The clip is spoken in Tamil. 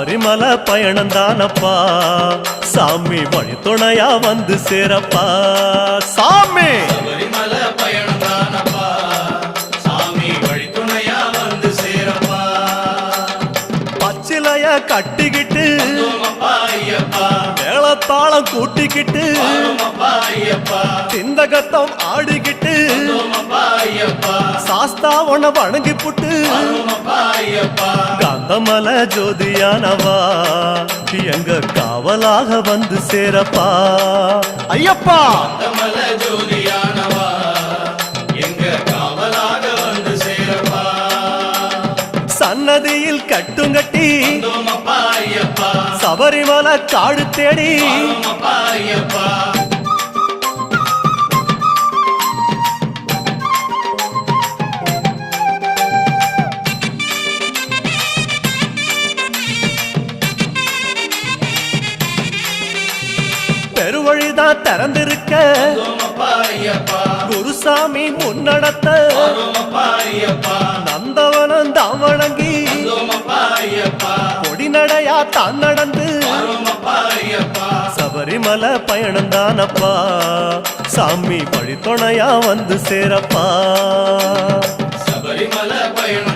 சபரிமலை பயணம் தானப்பா சாமி வழி துணையா வந்து சேரப்பா சாமி சபரிமலை பயணம் தானப்பா சாமி வழி துணையா வந்து சேரப்பா பச்சிலைய கட்டிக்கிட்டு ஐயப்பா மேளத்தாளம் கூட்டிக்கிட்டு ஐயப்பா சிந்தகத்தம் ஆடிக்கிட்டு ஐயப்பா சாஸ்தாவன வணங்கி புட்டு ஐயப்பா காந்தமல ஜோதியானவா எங்க காவலாக வந்து சேரப்பா ஐயப்பா காந்தமல ஜோதியானவா எங்க காவலாக வந்து சேரப்பா சன்னதியில் கட்டுங்கட்டி ஐயப்பா சபரிமலை காடு தேடி ஐயப்பா பெருவழிதான் திறந்திருக்க குருசாமி முன்னடத்த நந்தவனம் தான் வணங்கி கொடிநடையா தான் நடந்து சபரிமலை பயணம் தானப்பா சாமி வழி துணையா வந்து சேரப்பா சபரிமலை பயணம்